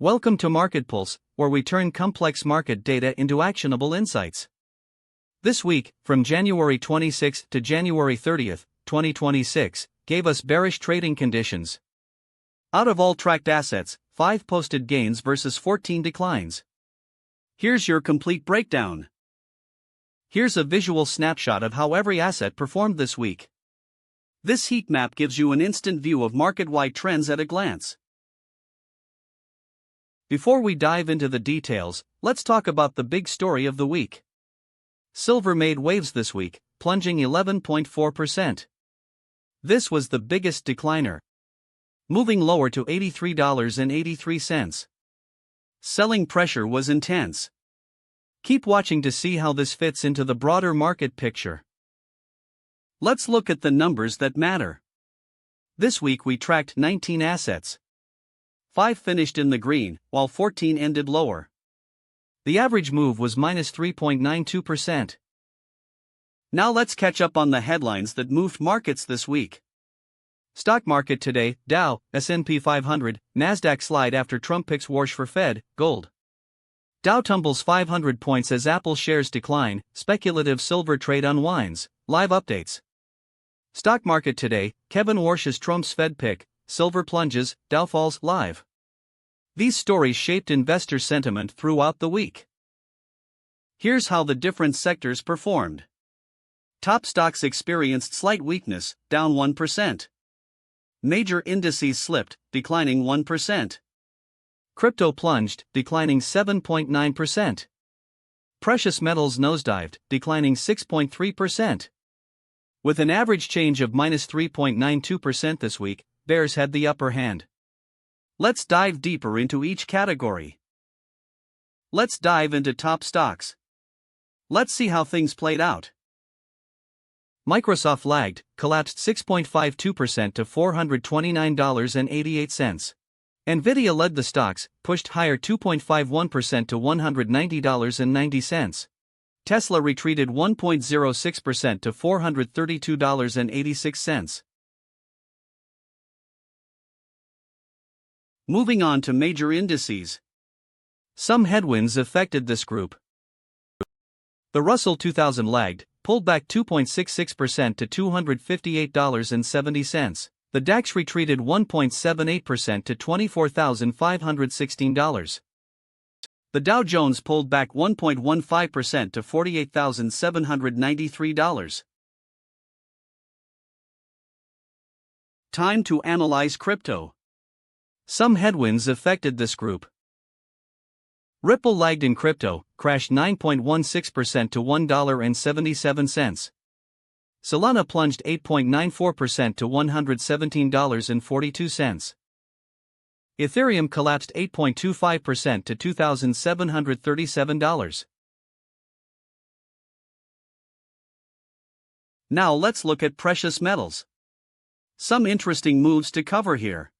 Welcome to Market Pulse, where we turn complex market data into actionable insights. This week, from January 26 to January 30, 2026, gave us bearish trading conditions. Out of all tracked assets, 5 posted gains versus 14 declines. Here's your complete breakdown. Here's a visual snapshot of how every asset performed this week. This heat map gives you an instant view of market-wide trends at a glance. Before we dive into the details, let's talk about the big story of the week. Silver made waves this week, plunging 11.4%. This was the biggest decliner, moving lower to $83.83. Selling pressure was intense. Keep watching to see how this fits into the broader market picture. Let's look at the numbers that matter. This week we tracked 19 assets. 5 finished in the green, while 14 ended lower. The average move was minus 3.92%. Now let's catch up on the headlines that moved markets this week. Stock market today: Dow, S&P 500, Nasdaq slide after Trump picks Warsh for Fed, gold. Dow tumbles 500 points as Apple shares decline, speculative silver trade unwinds, live updates. Stock market today: Kevin Warsh's Trump's Fed pick, silver plunges, Dow falls, live. These stories shaped investor sentiment throughout the week. Here's how the different sectors performed. Top stocks experienced slight weakness, down 1%. Major indices slipped, declining 1%. Crypto plunged, declining 7.9%. Precious metals nosedived, declining 6.3%. With an average change of minus 3.92% this week, bears had the upper hand. Let's dive deeper into each category. Let's dive into top stocks. Let's see how things played out. Microsoft lagged, collapsed 6.52% to $429.88. NVIDIA led the stocks, pushed higher 2.51% to $190.90. Tesla retreated 1.06% to $432.86. Moving on to major indices. Some headwinds affected this group. The Russell 2000 lagged, pulled back 2.66% to $258.70. The DAX retreated 1.78% to $24,516. The Dow Jones pulled back 1.15% to $48,793. Time to analyze crypto. Some headwinds affected this group. Ripple lagged in crypto, crashed 9.16% to $1.77. Solana plunged 8.94% to $117.42. Ethereum collapsed 8.25% to $2,737. Now let's look at precious metals. Some interesting moves to cover here.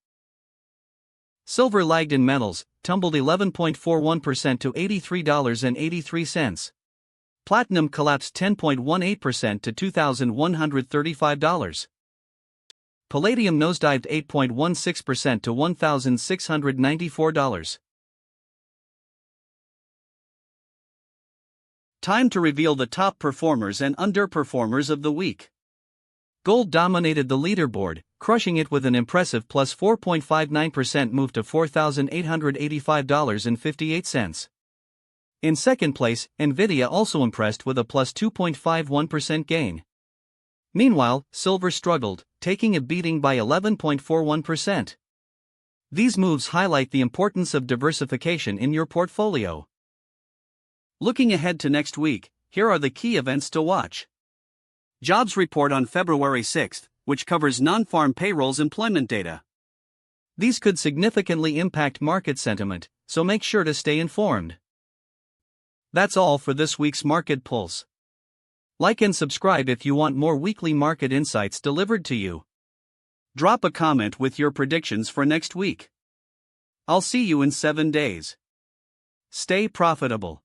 Silver lagged in metals, tumbled 11.41% to $83.83. Platinum collapsed 10.18% to $2,135. Palladium nosedived 8.16% to $1,694. Time to reveal the top performers and underperformers of the week. Gold dominated the leaderboard, crushing it with an impressive plus 4.59% move to $4,885.58. In second place, NVIDIA also impressed with a plus 2.51% gain. Meanwhile, silver struggled, taking a beating by 11.41%. These moves highlight the importance of diversification in your portfolio. Looking ahead to next week, here are the key events to watch. Jobs report on February 6, which covers non-farm payrolls employment data. These could significantly impact market sentiment, so make sure to stay informed. That's all for this week's Market Pulse. Like and subscribe if you want more weekly market insights delivered to you. Drop a comment with your predictions for next week. I'll see you in 7 days. Stay profitable.